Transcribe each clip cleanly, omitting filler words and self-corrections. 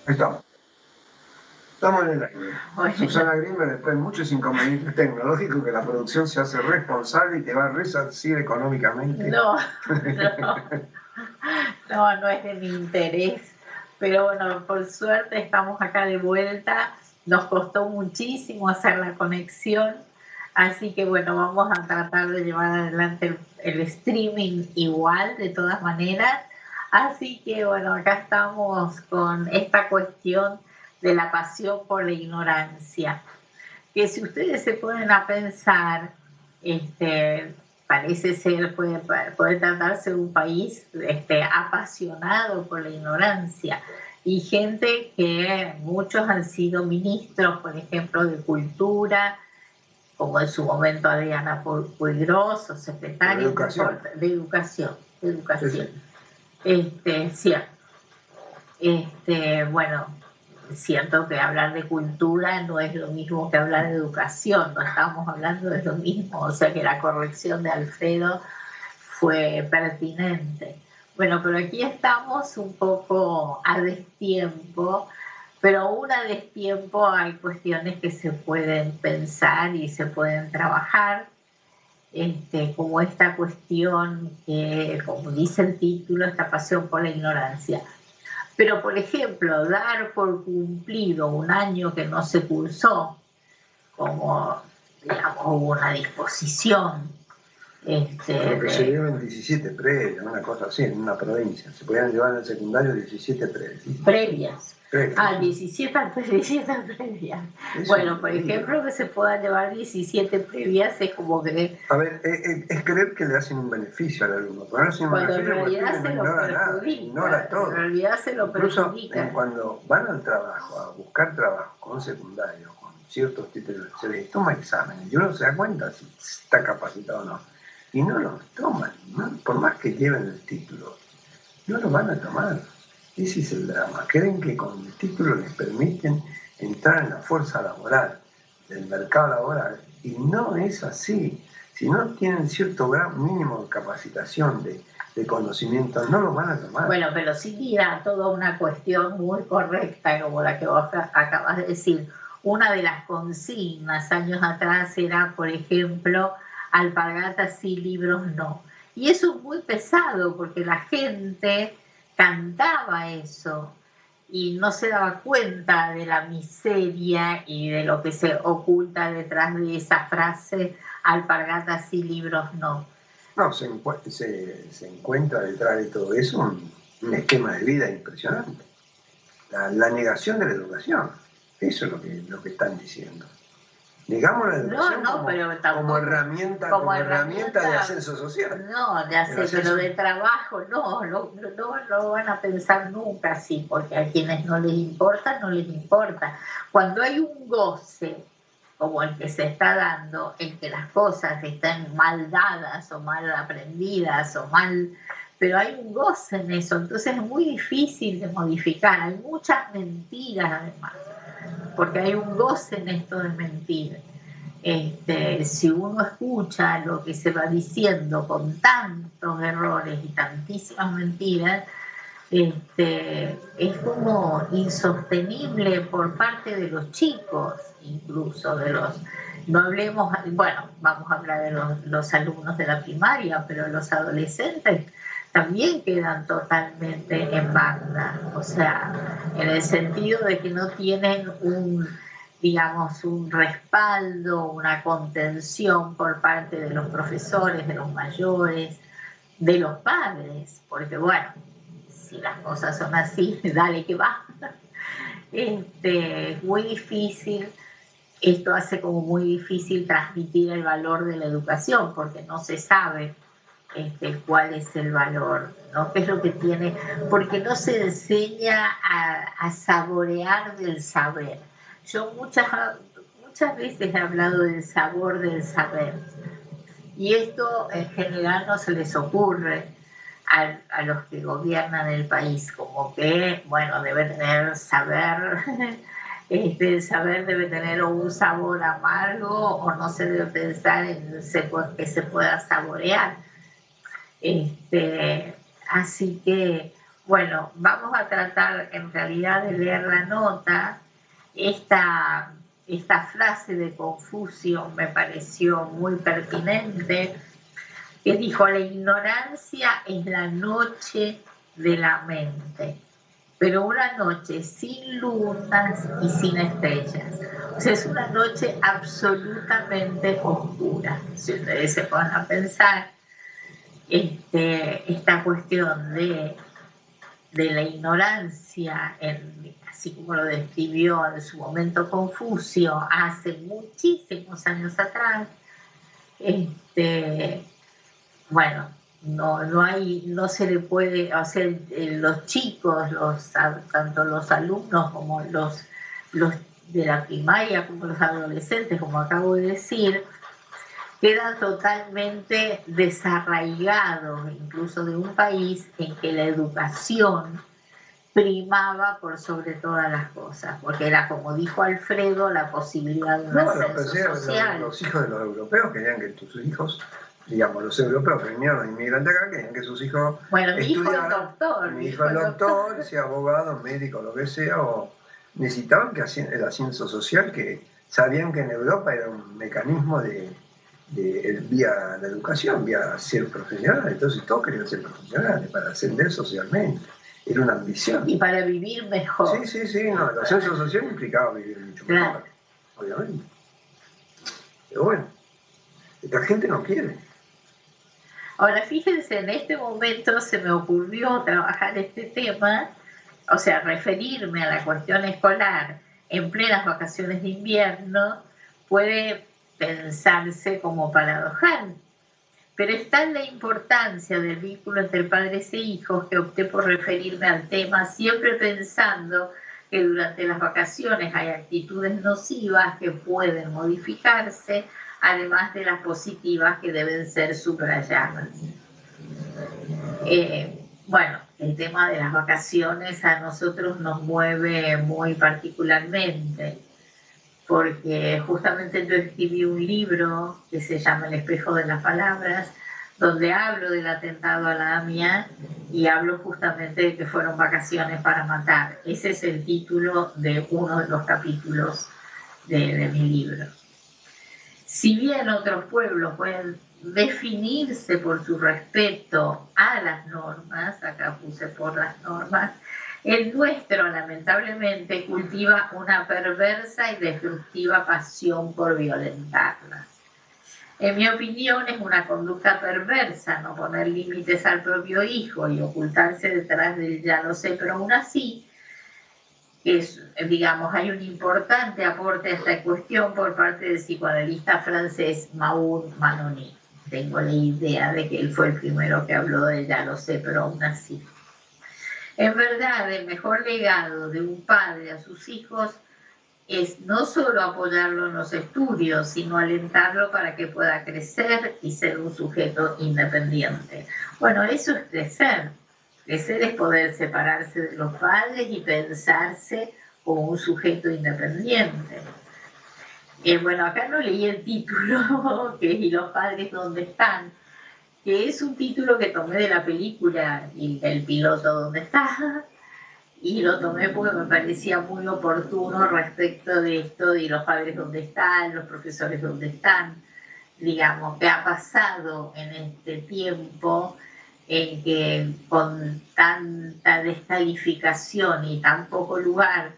Ahí estamos. Estamos en el aire. Bueno. Susana Grimberg está en muchos inconvenientes tecnológicos que la producción se hace responsable y te va a resarcir económicamente. No, no es de mi interés. Pero bueno, por suerte estamos acá de vuelta. Nos costó muchísimo hacer la conexión. Así que bueno, vamos a tratar de llevar adelante el streaming igual, de todas maneras. Así que bueno, acá estamos con esta cuestión de la pasión por la ignorancia. Que si ustedes se ponen a pensar, parece ser, puede tratarse de un país apasionado por la ignorancia y gente que muchos han sido ministros, por ejemplo, de cultura, como en su momento Adriana Puigros, o secretaria de educación. Cierto. Bueno, es cierto que hablar de cultura no es lo mismo que hablar de educación, no estamos hablando de lo mismo, o sea que la corrección de Alfredo fue pertinente. Bueno, pero aquí estamos un poco a destiempo, pero aún a destiempo hay cuestiones que se pueden pensar y se pueden trabajar, como esta cuestión que, como dice el título, esta pasión por la ignorancia. Pero, por ejemplo, dar por cumplido un año que no se cursó, como, digamos, hubo una disposición. Creo que se llevan 17 previas, una cosa así, en una provincia. Se podían llevar en el secundario 17 previas. Ah, 17 previas. Bueno, por ejemplo, que se puedan llevar 17 previas es como que... A ver, es creer que le hacen un beneficio al alumno. Cuando en realidad se lo perjudica. Ignora todo. En realidad se lo perjudica. Incluso cuando van al trabajo, a buscar trabajo con secundario, con ciertos títulos, se les toma exámenes y uno se da cuenta si está capacitado o no. Y no los toman, ¿no? Por más que lleven el título, no lo van a tomar. Ese es el drama. Creen que con el título les permiten entrar en la fuerza laboral, del mercado laboral, y no es así. Si no tienen cierto grado mínimo de capacitación, de conocimiento, no lo van a tomar. Bueno, pero sí tira toda una cuestión muy correcta, como la que vos acabas de decir. Una de las consignas años atrás era, por ejemplo, alpargatas sí, libros no. Y eso es muy pesado porque la gente cantaba eso y no se daba cuenta de la miseria y de lo que se oculta detrás de esa frase, alpargatas sí, libros no. No, se encuentra detrás de todo eso un esquema de vida impresionante. La negación de la educación. Eso es lo que están diciendo. Negamos la educación como herramienta de ascenso social. No, pero de trabajo, no lo van a pensar nunca así, porque a quienes no les importa, no les importa. Cuando hay un goce como el que se está dando, en que las cosas están mal dadas o mal aprendidas o mal... Pero hay un goce en eso, entonces es muy difícil de modificar. Hay muchas mentiras además, porque hay un goce en esto de mentir. Si uno escucha lo que se va diciendo con tantos errores y tantísimas mentiras, es como insostenible por parte de los chicos, incluso de los... No hablemos, bueno, vamos a hablar de los alumnos de la primaria, pero los adolescentes también quedan totalmente en banda, o sea, en el sentido de que no tienen un respaldo, una contención por parte de los profesores, de los mayores, de los padres, porque bueno, si las cosas son así, dale que va. Es muy difícil, esto hace como muy difícil transmitir el valor de la educación, porque no se sabe cuál es el valor, ¿no? ¿Qué es lo que tiene? Porque no se enseña a saborear del saber. Yo muchas veces he hablado del sabor del saber, y esto en general no se les ocurre a los que gobiernan el país, como que, bueno, debe tener saber, el saber debe tener un sabor amargo o no se debe pensar en que se pueda saborear. Así que Bueno, vamos a tratar en realidad de leer la nota. Esta frase de Confucio me pareció muy pertinente, que dijo: la ignorancia es la noche de la mente, pero una noche sin lunas y sin estrellas. O sea, es una noche absolutamente oscura. Si ustedes se ponen a pensar, esta cuestión de la ignorancia, así como lo describió en su momento Confucio hace muchísimos años atrás, bueno, no se le puede, o sea, los chicos, tanto los alumnos como los de la primaria, como los adolescentes, como acabo de decir, quedan totalmente desarraigados, incluso de un país en que la educación primaba por sobre todas las cosas, porque era, como dijo Alfredo, la posibilidad de un ascenso social. Los hijos de los europeos querían que sus hijos, digamos, los europeos que vinieron los inmigrantes acá, querían que sus hijos estudiaran. Mi hijo es doctor, sea abogado, médico, lo que sea, o necesitaban que el ascenso social, que sabían que en Europa era un mecanismo vía la educación, vía ser profesional. Entonces todos querían ser profesionales para ascender socialmente. Era una ambición. Y para vivir mejor. Sí, no, el ascenso social implicaba vivir mucho mejor, obviamente. Pero bueno, esta gente no quiere. Ahora, fíjense, en este momento se me ocurrió trabajar este tema, o sea, referirme a la cuestión escolar en plenas vacaciones de invierno, puede pensarse como paradojal, pero es tal la importancia del vínculo entre padres e hijos que opté por referirme al tema, siempre pensando que durante las vacaciones hay actitudes nocivas que pueden modificarse, además de las positivas que deben ser subrayadas. Bueno, el tema de las vacaciones a nosotros nos mueve muy particularmente, porque justamente yo escribí un libro que se llama El espejo de las palabras, donde hablo del atentado a la AMIA y hablo justamente de que fueron vacaciones para matar. Ese es el título de uno de los capítulos de mi libro. Si bien otros pueblos pueden definirse por su respeto a las normas, acá puse por las normas, el nuestro lamentablemente cultiva una perversa y destructiva pasión por violentarlas. En mi opinión es una conducta perversa no poner límites al propio hijo y ocultarse detrás del ya lo sé, pero aún así digamos, hay un importante aporte a esta cuestión por parte del psicoanalista francés Maud Manoni. Tengo la idea de que él fue el primero que habló de ya lo sé, pero aún así. En verdad, el mejor legado de un padre a sus hijos es no solo apoyarlo en los estudios, sino alentarlo para que pueda crecer y ser un sujeto independiente. Bueno, eso es crecer. Crecer es poder separarse de los padres y pensarse como un sujeto independiente. Bueno, acá no leí el título, que es ¿Y los padres dónde están?, que es un título que tomé de la película y del piloto ¿Dónde está?, y lo tomé porque me parecía muy oportuno respecto de esto de los padres dónde están, los profesores dónde están, digamos, qué ha pasado en este tiempo en que con tanta descalificación y tan poco lugar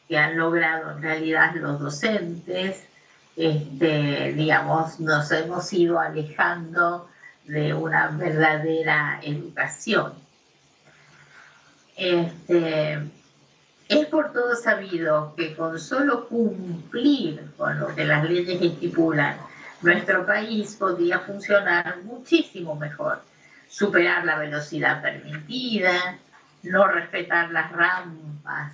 que han logrado en realidad los docentes, digamos, nos hemos ido alejando de una verdadera educación. Es por todo sabido que con solo cumplir con lo que las leyes estipulan, nuestro país podría funcionar muchísimo mejor. Superar la velocidad permitida, no respetar las rampas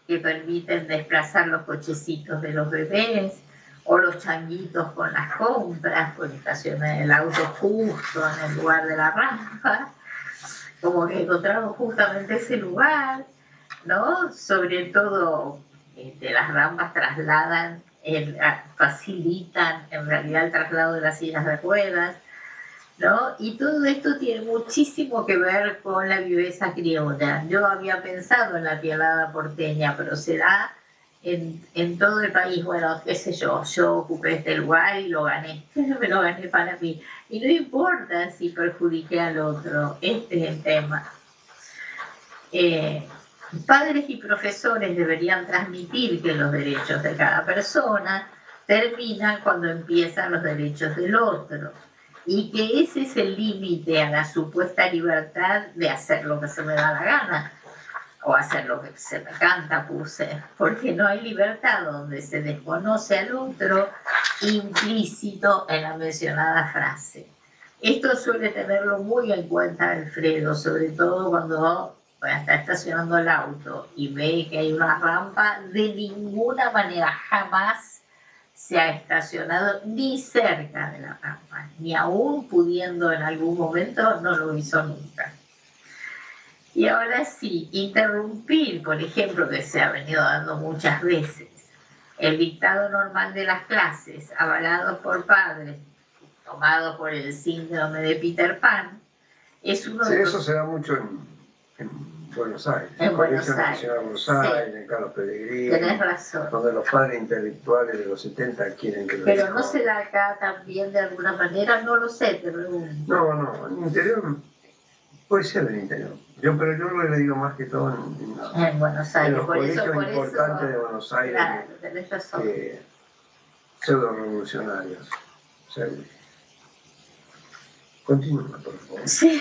que permiten desplazar los cochecitos de los bebés o los changuitos con las compras, porque estacionan el auto justo en el lugar de la rampa, como que encontramos justamente ese lugar, ¿no? Sobre todo las rampas facilitan en realidad el traslado de las sillas de ruedas. ¿no? Y todo esto tiene muchísimo que ver con la viveza criolla. Yo había pensado en la pialada porteña, pero será en todo el país. Bueno, qué sé yo ocupé este lugar y lo gané, me lo gané para mí. Y no importa si perjudiqué al otro, este es el tema. Padres y profesores deberían transmitir que los derechos de cada persona terminan cuando empiezan los derechos del otro y que ese es el límite a la supuesta libertad de hacer lo que se me da la gana o hacer lo que se me canta, porque no hay libertad donde se desconoce al otro implícito en la mencionada frase. Esto suele tenerlo muy en cuenta Alfredo, sobre todo cuando está estacionando el auto y ve que hay una rampa. De ninguna manera jamás se ha estacionado ni cerca de la rampa, ni aún pudiendo en algún momento, no lo hizo nunca. Y ahora sí, interrumpir, por ejemplo, que se ha venido dando muchas veces, el dictado normal de las clases, avalado por padres, tomado por el síndrome de Peter Pan, es uno de los... Eso se da mucho en Buenos Aires. En Buenos Aires. Ciudad de Buenos Aires, en Carlos Pellegrini. Tenés razón. Donde los padres intelectuales de los 70 quieren que lo Pero no se da acá también de alguna manera, no lo sé, te pregunto. No, en el interior, puede ser en el interior. Pero yo le digo más que todo en Buenos Aires. En los colegios importantes de Buenos Aires. Claro, tenés razón. Pseudo revolucionarios. Continúa, por favor. Sí.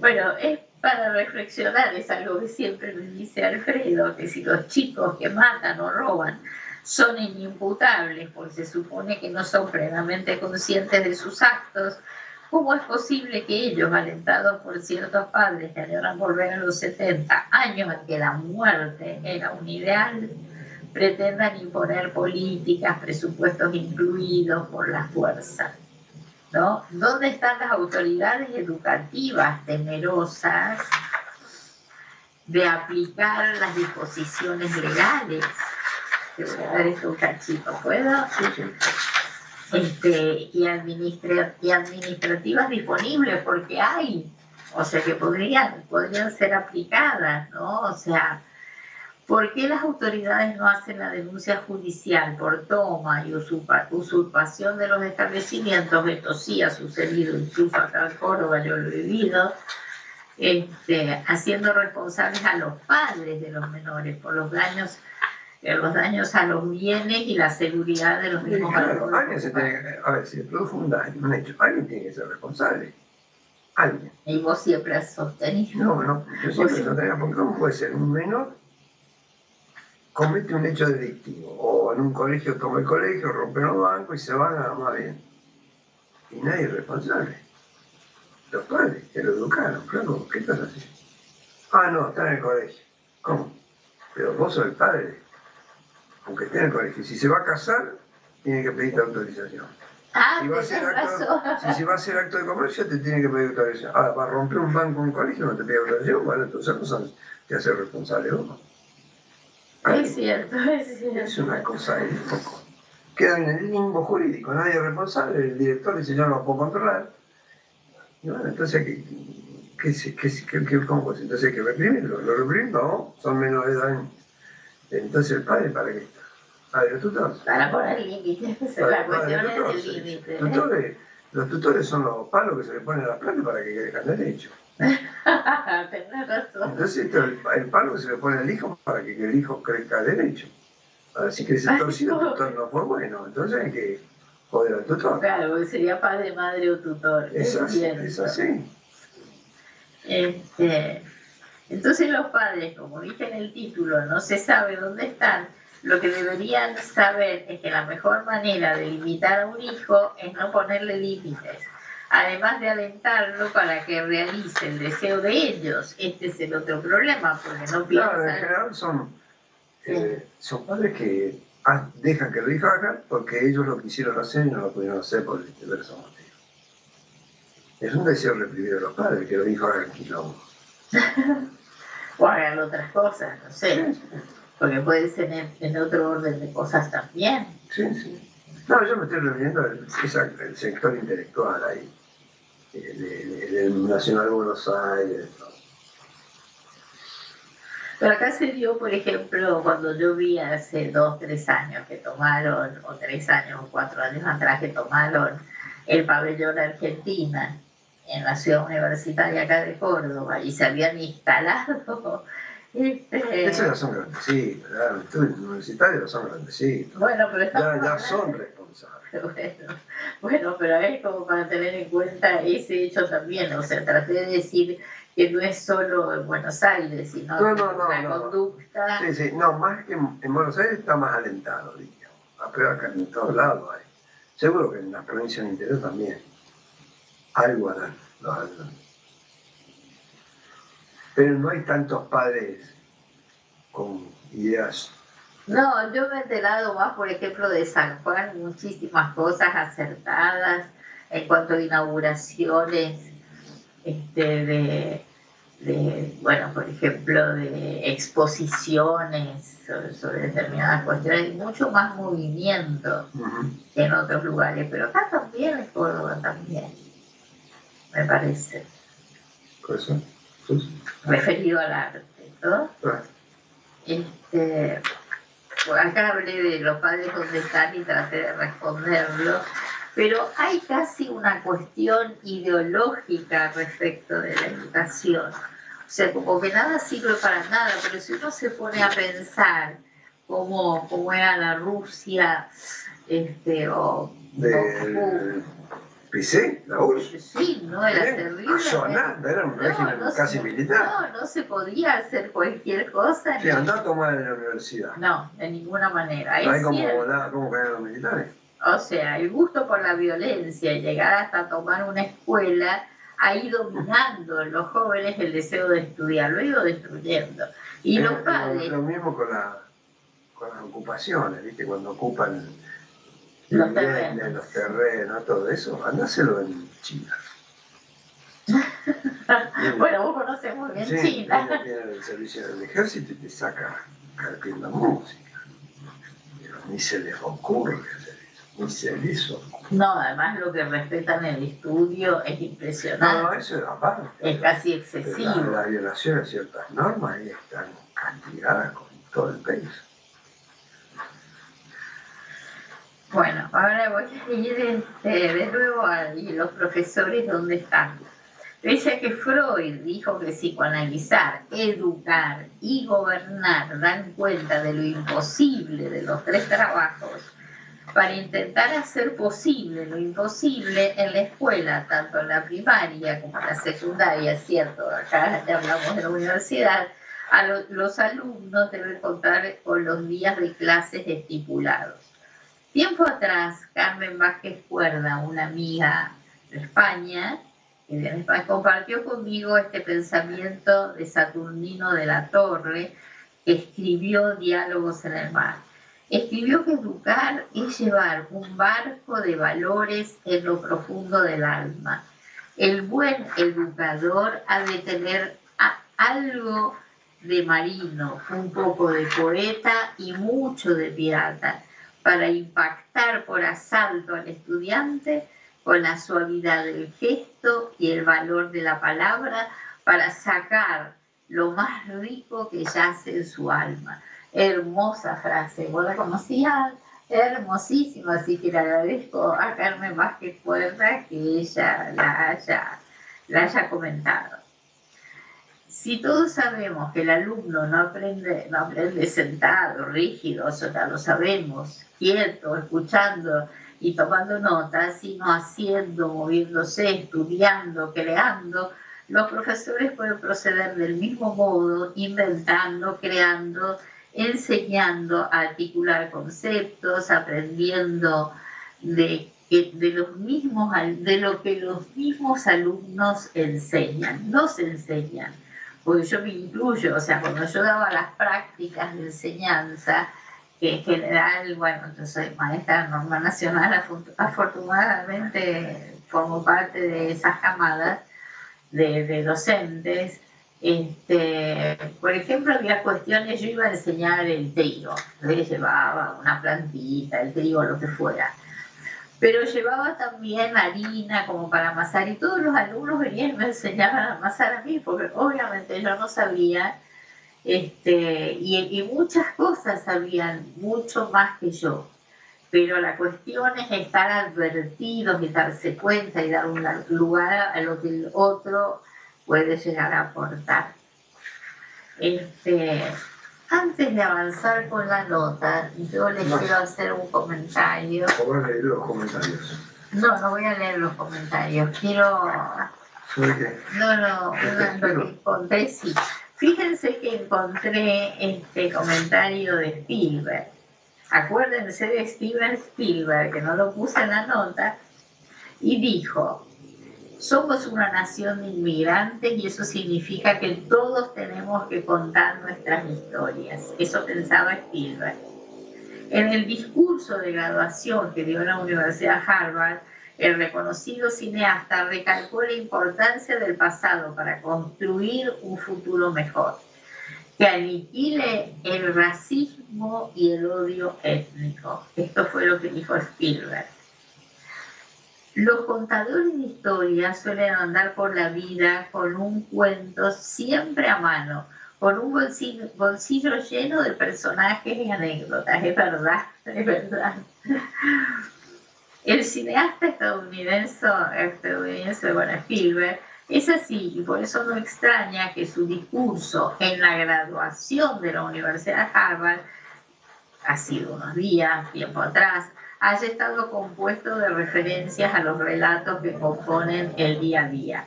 Bueno, es para reflexionar, es algo que siempre me dice Alfredo, que si los chicos que matan o roban son inimputables porque se supone que no son plenamente conscientes de sus actos, ¿cómo es posible que ellos, alentados por ciertos padres que añoran volver a los 70 años en que la muerte era un ideal, pretendan imponer políticas, presupuestos incluidos por la fuerza? ¿No? ¿Dónde están las autoridades educativas temerosas de aplicar las disposiciones legales? Te voy a dar esto un cachito, ¿puedo? Y administrativas disponibles, porque hay, o sea, que podrían ser aplicadas, ¿no? O sea, ¿por qué las autoridades no hacen la denuncia judicial por toma y usurpación de los establecimientos? Esto sí ha sucedido, incluso acá en Córdoba yo lo he vivido, haciendo responsables a los padres de los menores por los daños a los bienes y la seguridad de los mismos adultos. A ver, si le produjo un daño, un hecho, alguien tiene que ser responsable. Alguien. Y vos siempre has sostenido. No, yo siempre he sostenido, porque ¿cómo puede ser un menor comete un hecho delictivo, o en un colegio toma el colegio, rompe los bancos y se van a más bien? Y nadie es responsable. Los padres que lo educaron, claro, ¿qué estás haciendo? No, está en el colegio. ¿Cómo? Pero vos sos el padre, aunque esté en el colegio. Si se va a casar, tiene que pedirte autorización. Si va a hacer acto de comercio, te tiene que pedir autorización. Ahora, para romper un banco en un colegio no te pide autorización, bueno, entonces te haces responsable vos. Es cierto. Es una cosa, es poco. Queda en el limbo jurídico, nadie es responsable, el director dice yo no lo puedo controlar. Y bueno, entonces, ¿cómo? Entonces hay que reprimirlo. ¿Lo reprimimos? No, son menores de edad. Entonces el padre, ¿para qué está? Padre, los tutores. Para poner límites, la cuestión es el límite. Los tutores son los palos que se le ponen a las plantas para que crezcan derecho. Tenés razón. Entonces el palo que se le pone al hijo para que el hijo crezca derecho. Así que ese torcido tutor no fue bueno, entonces hay que joder al tutor. Claro, porque sería padre, madre o tutor. Es así. Entonces los padres, como dije en el título, no se sabe dónde están. Lo que deberían saber es que la mejor manera de limitar a un hijo es no ponerle límites, además de alentarlo para que realice el deseo de ellos. Este es el otro problema, porque no piensan... Claro, en general son padres que dejan que lo hijos hagan porque ellos lo quisieron hacer y no lo pudieron hacer por diversos motivos. Es un deseo reprimido de los padres que los hijos hagan quilombo. O hagan otras cosas, no sé. Sí. Porque puede ser en otro orden de cosas también. Sí. No, yo me estoy refiriendo al sector intelectual ahí, del Nacional Buenos Aires. ¿No? Pero acá se dio, por ejemplo, cuando yo vi hace 2, 3 años que tomaron, o 3 años o 4 años atrás que tomaron el pabellón Argentina en la ciudad universitaria acá de Córdoba y se habían instalado. Esos ya son grandecitos, ya los estudios universitarios son grandecitos. Bueno, pero ya son responsables. Bueno, pero es como para tener en cuenta ese hecho también, o sea, traté de decir que no es solo en Buenos Aires, sino la conducta. Sí, no, más que en Buenos Aires está más alentado, digamos. Pero acá en todos lados hay. Seguro que en las provincias del interior también. Algo harán los alumnos. Pero no hay tantos padres con ideas. No, yo me he enterado más, por ejemplo, de San Juan, muchísimas cosas acertadas en cuanto a inauguraciones, bueno, por ejemplo, de exposiciones sobre determinadas cuestiones, y mucho más movimiento que en otros lugares, pero acá también, en Córdoba también, me parece. ¿Cosa? Referido al arte, ¿no? Acá hablé de los padres donde están y traté de responderlo, pero hay casi una cuestión ideológica respecto de la educación. O sea, como que nada sirve para nada, pero si uno se pone a pensar cómo era la Rusia, ¿Pisé? ¿La URSS? Sí, no era terrible. Era un régimen casi militar. No se podía hacer cualquier cosa. Sí, andá a tomar en la universidad. No, de ninguna manera. No hay como caer los militares. O sea, el gusto por la violencia y llegar hasta tomar una escuela ha ido minando en los jóvenes el deseo de estudiar, lo ha ido destruyendo. Y los padres... Lo mismo con las ocupaciones, ¿viste? Cuando ocupan los terrenos, todo eso, andáselo en China. Bueno, vos conocés muy bien China. Viene el servicio del ejército y te saca carpiendo música. Pero ni se les ocurre hacer eso, ni se les ocurre. No, además lo que respetan el estudio es impresionante. No, eso es aparte. Es casi excesivo. La violación a ciertas normas ahí están castigadas con todo el peso. Bueno, ahora voy a ir de nuevo a los profesores donde están. Dice que Freud dijo que psicoanalizar, educar y gobernar dan cuenta de lo imposible de los 3 trabajos para intentar hacer posible lo imposible en la escuela, tanto en la primaria como en la secundaria, ¿cierto? Acá ya hablamos de la universidad. Los alumnos deben contar con los días de clases estipulados. Tiempo atrás, Carmen Vázquez Cuerda, una amiga de España, compartió conmigo este pensamiento de Saturnino de la Torre, que escribió Diálogos en el Mar. Escribió que educar es llevar un barco de valores en lo profundo del alma. El buen educador ha de tener algo de marino, un poco de poeta y mucho de pirata, para impactar por asalto al estudiante con la suavidad del gesto y el valor de la palabra, para sacar lo más rico que yace en su alma. Hermosa frase, vos la conocías, hermosísima, así que le agradezco a Carmen Vázquez Cuerda que ella la haya comentado. Si todos sabemos que el alumno no aprende sentado, rígido, eso ya lo sabemos, quieto, escuchando y tomando notas, sino haciendo, moviéndose, estudiando, creando, los profesores pueden proceder del mismo modo, inventando, creando, enseñando a articular conceptos, aprendiendo de lo que los mismos alumnos enseñan, nos enseñan. Porque yo me incluyo, o sea, cuando yo daba las prácticas de enseñanza, que en general, bueno, yo soy maestra de norma nacional, afortunadamente formo parte de esas camadas de docentes. Por ejemplo, había cuestiones, yo iba a enseñar el trigo, entonces llevaba una plantita, el trigo, lo que fuera. Pero llevaba también harina como para amasar y todos los alumnos venían y me enseñaban a amasar a mí, porque obviamente yo no sabía, y muchas cosas sabían mucho más que yo. Pero la cuestión es estar advertidos y darse cuenta y dar un lugar a lo que el otro puede llegar a aportar. Antes de avanzar con la nota, yo les quiero hacer un comentario. ¿Voy a leer los comentarios? No voy a leer los comentarios. Quiero... ¿Sobre qué? No, lo que encontré, sí. Fíjense que encontré este comentario de Spielberg. Acuérdense de Steven Spielberg, que no lo puse en la nota, y dijo: somos una nación de inmigrantes y eso significa que todos tenemos que contar nuestras historias. Eso pensaba Spielberg. En el discurso de graduación que dio en la Universidad de Harvard, el reconocido cineasta recalcó la importancia del pasado para construir un futuro mejor, que aniquile el racismo y el odio étnico. Esto fue lo que dijo Spielberg. Los contadores de historias suelen andar por la vida con un cuento siempre a mano, con un bolsillo lleno de personajes y anécdotas. Es verdad, es verdad. El cineasta estadounidense, bueno, Spielberg, es así, y por eso no extraña que su discurso en la graduación de la Universidad de Harvard, ha sido unos días, tiempo atrás, haya estado compuesto de referencias a los relatos que componen el día a día.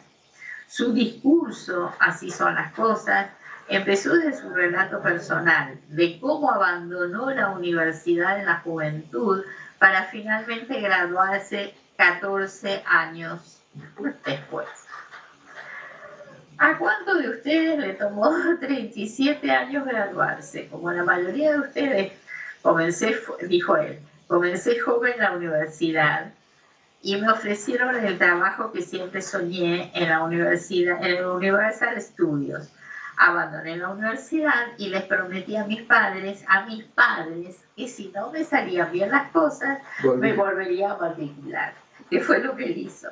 Su discurso, Así son las cosas, empezó desde su relato personal, de cómo abandonó la universidad en la juventud para finalmente graduarse 14 años después. ¿A cuántos de ustedes le tomó 37 años graduarse? Como la mayoría de ustedes, dijo él, comencé joven en la universidad y me ofrecieron el trabajo que siempre soñé en la universidad, en el Universal Studios. Abandoné la universidad y les prometí a mis padres, que si no me salían bien las cosas, me volvería a matricular, que fue lo que él hizo.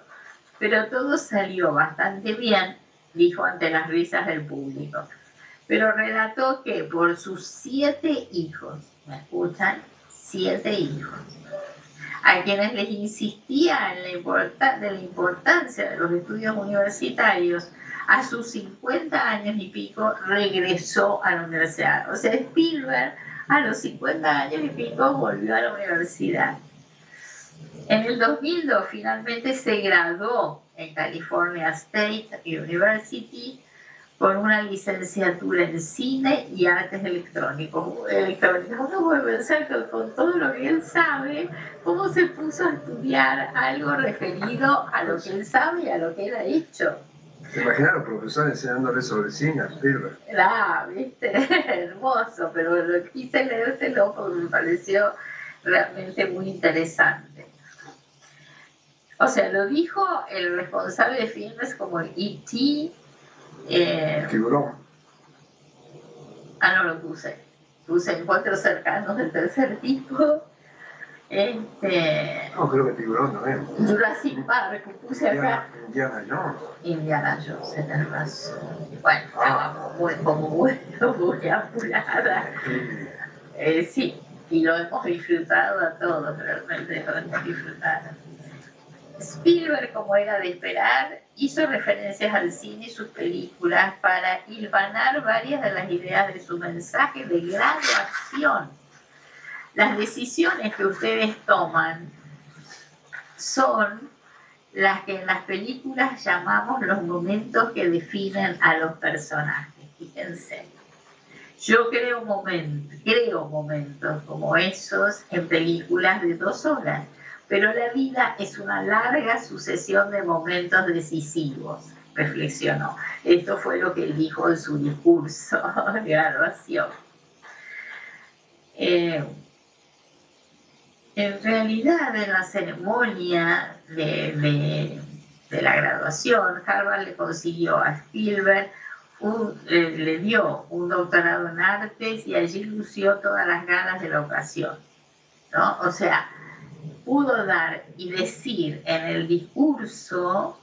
Pero todo salió bastante bien, dijo ante las risas del público. Pero relató que por sus 7 hijos, ¿me escuchan? 7 hijos, a quienes les insistía en la importancia de los estudios universitarios, a sus 50 años y pico regresó a la universidad. O sea, Spielberg a los 50 años y pico volvió a la universidad. En el 2002 finalmente se graduó en California State University con una licenciatura en cine y artes electrónicas. Uno puede pensar que con todo lo que él sabe, cómo se puso a estudiar algo referido a lo que él sabe y a lo que él ha hecho. ¿Te imaginas a los profesores enseñándole sobre cine a Spielberg? ¿Viste? Hermoso, pero lo quise leérselo porque me pareció realmente muy interesante. O sea, lo dijo el responsable de filmes como E.T., Tiburón. No lo puse. Puse Encuentros cercanos del tercer tipo. No, creo que Tiburón no es. Jurassic Park, puse acá. Indiana Jones. Indiana Jones, tenés razón. Bueno, estaba muy apurada. Sí, y lo hemos disfrutado a todos, realmente lo hemos disfrutado. Spielberg, como era de esperar, hizo referencias al cine y sus películas para hilvanar varias de las ideas de su mensaje de graduación. Las decisiones que ustedes toman son las que en las películas llamamos los momentos que definen a los personajes. Fíjense. Yo creo momentos como esos en películas de 2 horas. Pero la vida es una larga sucesión de momentos decisivos, reflexionó. Esto fue lo que él dijo en su discurso de graduación. En realidad, en la ceremonia de la graduación, Harvard le consiguió a Spielberg, le dio un doctorado en artes y allí lució todas las ganas de la ocasión, ¿no? O sea, pudo dar y decir en el discurso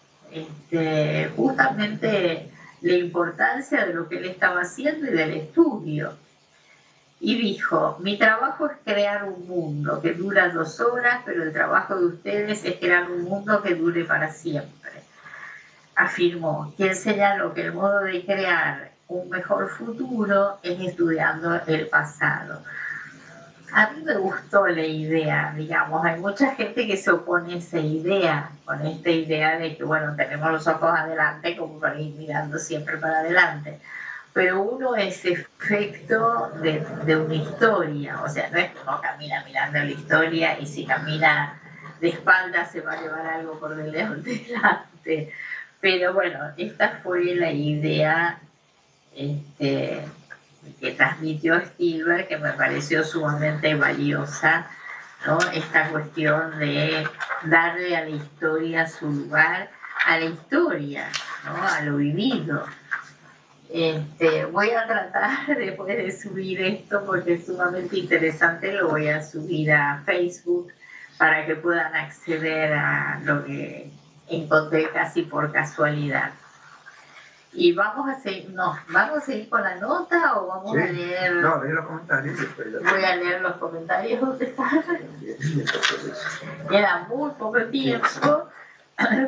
justamente la importancia de lo que él estaba haciendo y del estudio. Y dijo: mi trabajo es crear un mundo que dura 2 horas, pero el trabajo de ustedes es crear un mundo que dure para siempre. Afirmó, quien señaló que el modo de crear un mejor futuro es estudiando el pasado. A mí me gustó la idea, digamos, hay mucha gente que se opone a esa idea, con esta idea de que, bueno, tenemos los ojos adelante como para ir mirando siempre para adelante, pero uno es efecto de una historia, o sea, no es que uno camina mirando la historia y si camina de espaldas se va a llevar algo por delante, pero bueno, esta fue la idea que transmitió Spielberg, que me pareció sumamente valiosa, ¿no? Esta cuestión de darle a la historia su lugar, a la historia, ¿no? A lo vivido. Voy a tratar después de subir esto porque es sumamente interesante, lo voy a subir a Facebook para que puedan acceder a lo que encontré casi por casualidad. Y vamos a seguir con la nota o vamos a leer. No, leer los comentarios. Voy a leer los comentarios. Queda muy poco tiempo,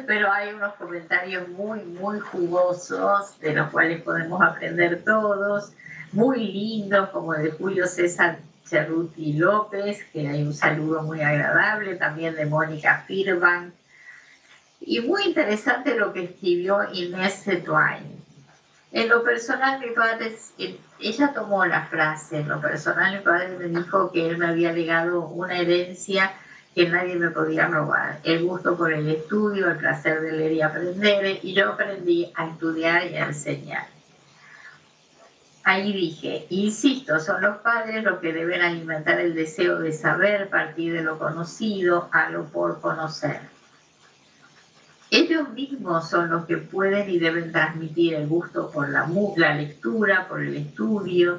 pero hay unos comentarios muy, muy jugosos de los cuales podemos aprender todos, muy lindos, como el de Julio César Cerruti López, que hay un saludo muy agradable, también de Mónica Firbank. Y muy interesante lo que escribió Inés Twain. En lo personal, mi padre, ella tomó la frase, en lo personal, mi padre me dijo que él me había legado una herencia que nadie me podía robar. El gusto por el estudio, el placer de leer y aprender, y yo aprendí a estudiar y a enseñar. Ahí dije, insisto, son los padres los que deben alimentar el deseo de saber, partir de lo conocido a lo por conocer. Ellos mismos son los que pueden y deben transmitir el gusto por la lectura, por el estudio,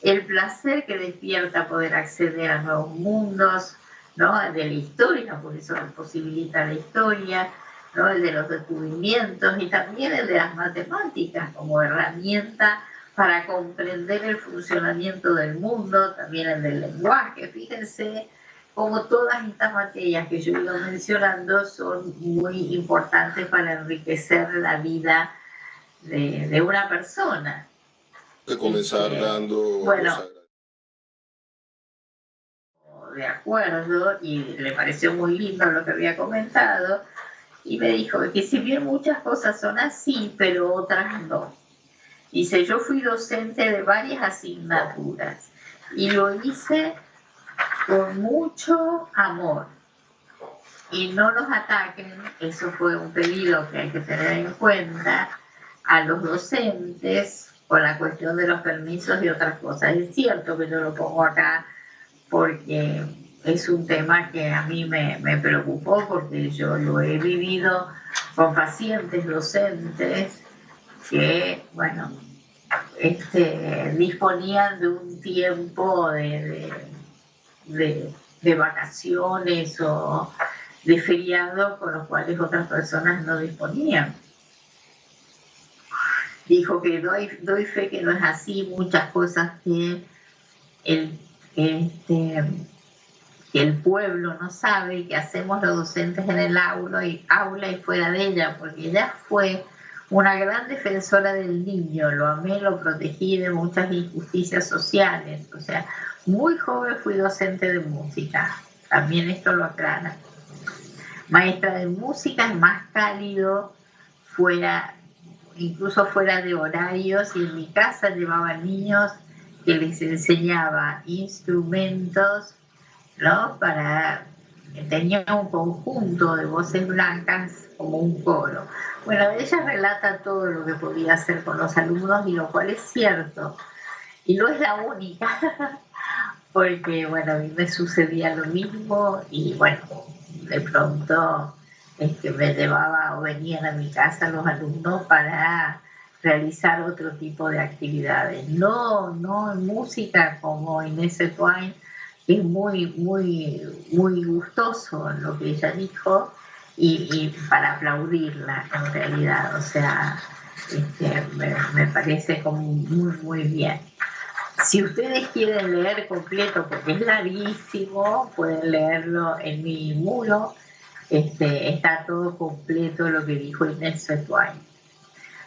el placer que despierta poder acceder a nuevos mundos, ¿no? El de la historia, por eso posibilita la historia, ¿no? El de los descubrimientos y también el de las matemáticas como herramienta para comprender el funcionamiento del mundo, también el del lenguaje. Fíjense como todas estas materias que yo he ido mencionando son muy importantes para enriquecer la vida de una persona. De comenzar dando... Bueno, de acuerdo, y le pareció muy lindo lo que había comentado, y me dijo que si bien muchas cosas son así, pero otras no. Dice, yo fui docente de varias asignaturas, y lo hice con mucho amor, y no nos ataquen, eso fue un pedido que hay que tener en cuenta, a los docentes con la cuestión de los permisos y otras cosas. Es cierto que yo lo pongo acá porque es un tema que a mí me preocupó, porque yo lo he vivido con pacientes docentes que, bueno, disponían de un tiempo de vacaciones o de feriado con los cuales otras personas no disponían. Dijo que doy fe que no es así, muchas cosas que el pueblo no sabe y que hacemos los docentes en el aula y fuera de ella, porque ella fue una gran defensora del niño, lo amé, lo protegí de muchas injusticias sociales, o sea, muy joven fui docente de música, también esto lo aclara. Maestra de música, es más cálido, incluso fuera de horarios, y en mi casa llevaba niños que les enseñaba instrumentos, ¿no? Tenía un conjunto de voces blancas como un coro. Bueno, ella relata todo lo que podía hacer con los alumnos, y lo cual es cierto. Y no es la única, porque, bueno, a mí me sucedía lo mismo, y bueno, de pronto me llevaba o venían a mi casa los alumnos para realizar otro tipo de actividades. No en música como Inés Twain, es muy gustoso lo que ella dijo y para aplaudirla en realidad, o sea, me parece como muy bien. Si ustedes quieren leer completo, porque es larguísimo, pueden leerlo en mi muro, está todo completo lo que dijo Inés Svetwain.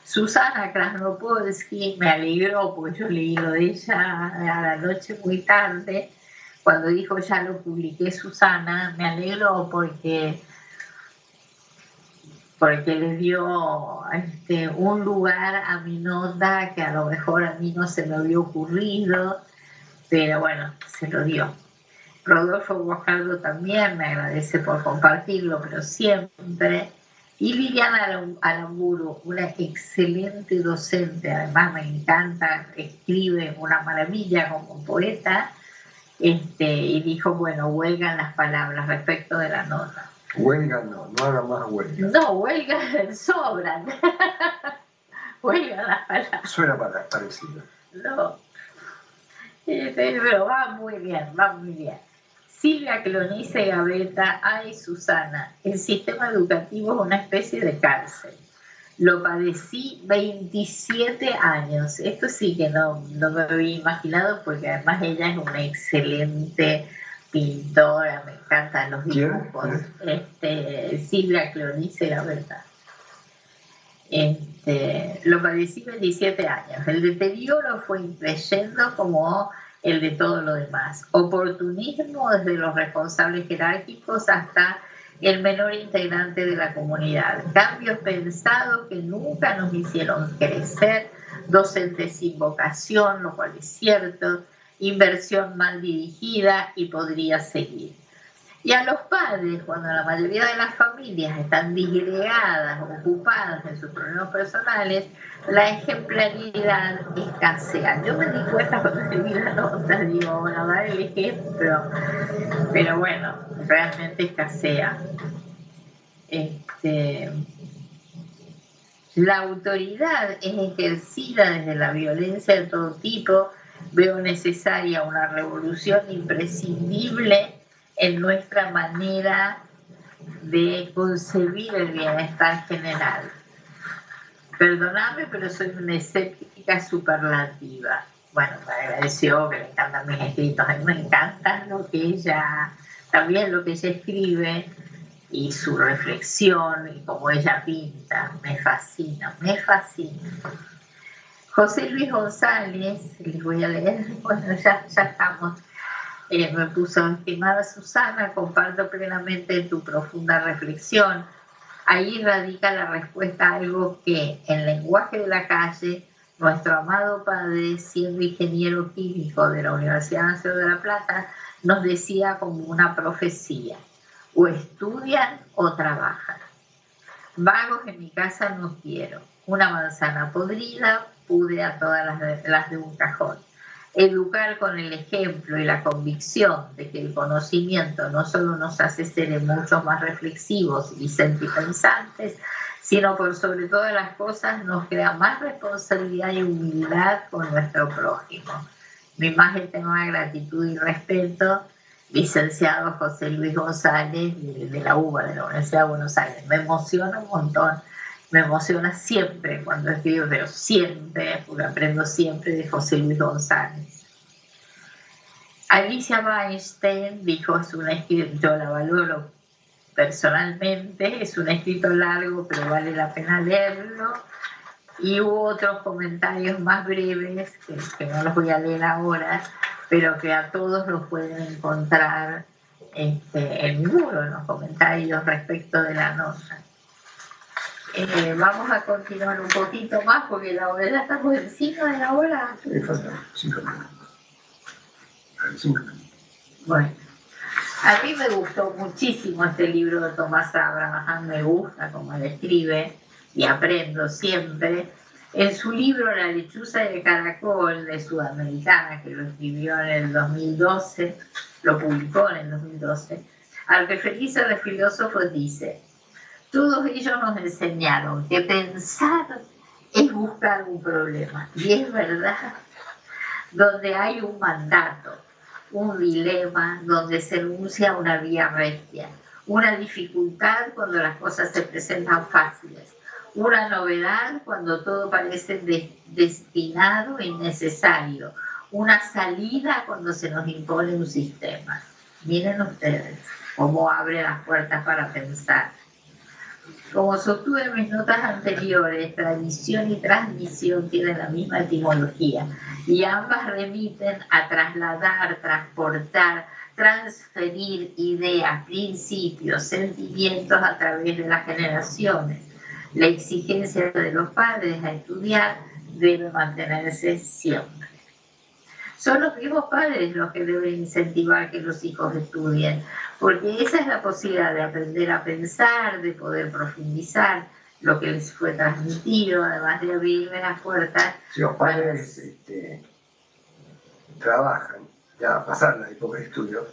Susana Krasnopolsky me alegró, porque yo leí lo de ella a la noche muy tarde, cuando dijo ya lo publiqué Susana, me alegró porque le dio un lugar a mi nota que a lo mejor a mí no se me había ocurrido, pero bueno, se lo dio. Rodolfo Guajardo también me agradece por compartirlo, pero siempre. Y Liliana Aramburu, una excelente docente, además me encanta, escribe una maravilla como poeta, y dijo, bueno, huelgan las palabras respecto de la nota. Huelga no haga más huelga. No, huelga sobran. Huelgan las palabras. Suena parecido. No. Pero va muy bien. Silvia Clonice Gaveta, ay Susana, el sistema educativo es una especie de cárcel. Lo padecí 27 años. Esto sí que no me había imaginado, porque además ella es una excelente pintora, me encantan los dibujos. Silvia Clonice Gaveta. Lo padecí 27 años. El deterioro fue increyendo como el de todo lo demás. Oportunismo desde los responsables jerárquicos hasta el menor integrante de la comunidad. Cambios pensados que nunca nos hicieron crecer. Docentes sin vocación, lo cual es cierto. Inversión mal dirigida y podría seguir. Y a los padres, cuando la mayoría de las familias están disgregadas, ocupadas en sus problemas personales, la ejemplaridad escasea. Yo me di cuenta cuando escribí la nota, digo, bueno, dar el ejemplo, pero bueno, realmente escasea. La autoridad es ejercida desde la violencia de todo tipo. Veo necesaria una revolución imprescindible en nuestra manera de concebir el bienestar general. Perdonadme, pero soy una escéptica superlativa. Bueno, me agradeció, que me encantan mis escritos. A mí me encanta también lo que ella escribe y su reflexión y cómo ella pinta. Me fascina. José Luis González, les voy a leer, bueno, ya estamos. Me puso, estimada Susana, comparto plenamente tu profunda reflexión. Ahí radica la respuesta a algo que, en lenguaje de la calle, nuestro amado padre, siendo ingeniero químico de la Universidad Nacional de La Plata, nos decía como una profecía: o estudian o trabajan. Vagos en mi casa no quiero. Una manzana podrida pude a todas las de un cajón. Educar con el ejemplo y la convicción de que el conocimiento no solo nos hace seres mucho más reflexivos y sentipensantes, sino por sobre todas las cosas nos crea más responsabilidad y humildad con nuestro prójimo. Mi más extrema gratitud y respeto, licenciado José Luis González, de la UBA, de la Universidad de Buenos Aires. Me emociona un montón. Me emociona siempre cuando escribo, pero siempre, porque aprendo siempre de José Luis González. Alicia Weinstein dijo, yo la valoro personalmente, es un escrito largo, pero vale la pena leerlo. Y hubo otros comentarios más breves, que no los voy a leer ahora, pero que a todos los pueden encontrar en mi muro, en los comentarios respecto de la nota. Vamos a continuar un poquito más porque la hora ya estamos encima de la hora. Me faltan 5 minutos. 5 minutos. Bueno, a mí me gustó muchísimo este libro de Tomás Abraham, me gusta cómo él escribe y aprendo siempre. En su libro La lechuza de caracol de Sudamericana, que lo escribió en el 2012, lo publicó en el 2012, al referirse al filósofo dice: todos ellos nos enseñaron que pensar es buscar un problema. Y es verdad, donde hay un mandato, un dilema donde se enuncia una vía recta, una dificultad cuando las cosas se presentan fáciles, una novedad cuando todo parece destinado e innecesario, una salida cuando se nos impone un sistema. Miren ustedes cómo abre las puertas para pensar. Como sostuve en mis notas anteriores, tradición y transmisión tienen la misma etimología y ambas remiten a trasladar, transportar, transferir ideas, principios, sentimientos a través de las generaciones. La exigencia de los padres a estudiar debe mantenerse siempre. Son los mismos padres los que deben incentivar que los hijos estudien, porque esa es la posibilidad de aprender a pensar, de poder profundizar lo que les fue transmitido, además de abrirle las puertas. Si los padres trabajan, ya a pasar la época de estudio,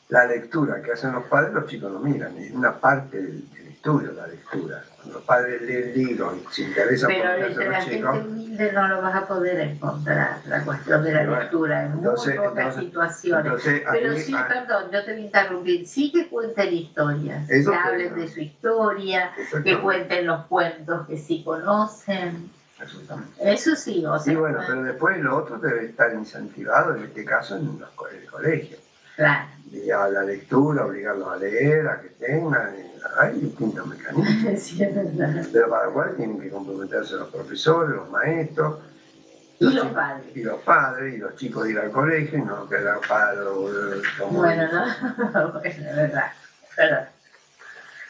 la lectura que hacen los padres, los chicos no miran, es una parte del estudio, la lectura. Cuando los padres leen libros y se interesan por lo que hacen los chicos. Pero la gente humilde no lo vas a poder encontrar, la cuestión de la lectura, en muy pocas situaciones. Pero sí, perdón, yo te voy a interrumpir, sí que cuenten historias, que hablen de su historia, que cuenten los cuentos que sí conocen. Eso sí, o sea. Y bueno, pero después lo otro debe estar incentivado, en este caso, en el colegio. Claro. Y a la lectura, obligarlos a leer, a que tengan, hay distintos mecanismos. Sí, es verdad. Pero para lo cual tienen que comprometerse los profesores, los maestros, y los padres. Y los padres, y los chicos de ir al colegio, y no quedar parados como... Bueno, no, bueno, es verdad.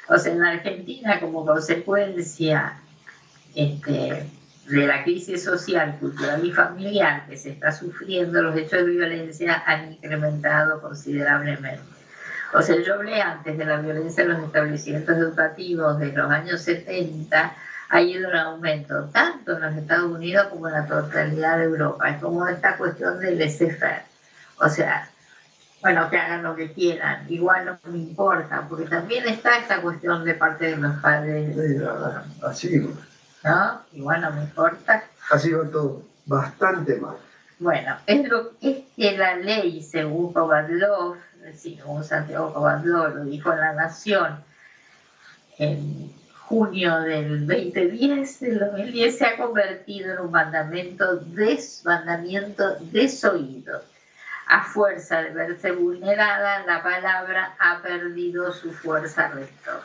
O sea, en la Argentina, como consecuencia de la crisis social, cultural y familiar que se está sufriendo, los hechos de violencia han incrementado considerablemente. O sea, yo hablé antes de la violencia en los establecimientos educativos de los años 70, ha ido en aumento, tanto en los Estados Unidos como en la totalidad de Europa. Es como esta cuestión del laissez-faire. O sea, bueno, que hagan lo que quieran, igual no me importa, porque también está esta cuestión de parte de los padres. Sí, así. ¿No? Igual no me importa. Ha sido todo bastante mal. Bueno, es que la ley, según Kovadlov, según Santiago Kovadlov, lo dijo en La Nación en junio del 2010, se ha convertido en un mandamiento desoído. A fuerza de verse vulnerada, la palabra ha perdido su fuerza rectora.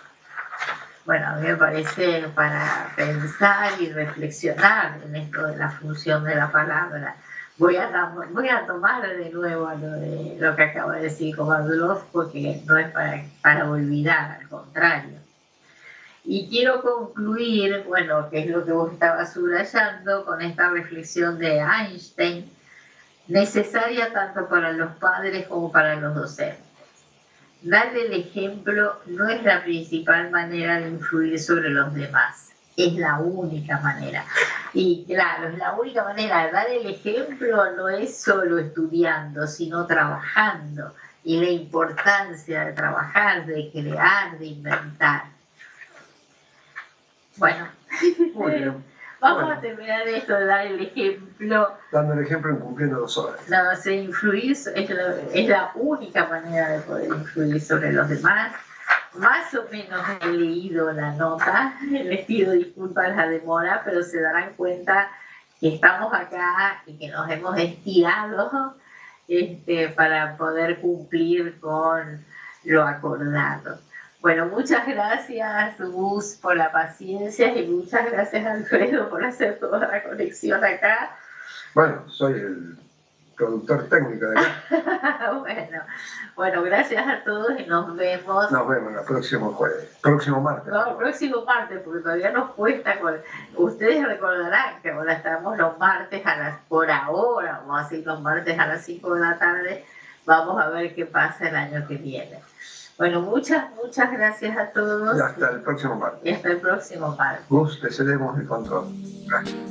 Bueno, a mí me parece para pensar y reflexionar en esto de la función de la palabra. Voy a tomar de nuevo lo que acaba de decir Kovadlov, porque no es para olvidar, al contrario. Y quiero concluir, bueno, que es lo que vos estabas subrayando, con esta reflexión de Einstein, necesaria tanto para los padres como para los docentes. Darle el ejemplo no es la principal manera de influir sobre los demás, es la única manera. Y claro, es la única manera de dar el ejemplo, no es solo estudiando, sino trabajando. Y la importancia de trabajar, de crear, de inventar. Bueno, vamos a terminar esto de dar el ejemplo. Dando el ejemplo en cumpliendo 2 horas. No, influir es la única manera de poder influir sobre los demás. Más o menos he leído la nota, les pido disculpas la demora, pero se darán cuenta que estamos acá y que nos hemos estirado para poder cumplir con lo acordado. Bueno, muchas gracias, Gus, por la paciencia y muchas gracias, Alfredo, por hacer toda la conexión acá. Bueno, soy el productor técnico de acá. Bueno, gracias a todos y nos vemos. Nos vemos el próximo jueves. Próximo martes. No, el próximo martes, porque todavía nos cuesta. Ustedes recordarán que ahora estamos los martes por ahora, vamos a decir los martes a las 5 de la tarde. Vamos a ver qué pasa el año que viene. Bueno, muchas gracias a todos. Y hasta el próximo martes. Y hasta el próximo martes. Gus, te cedemos el control. Gracias.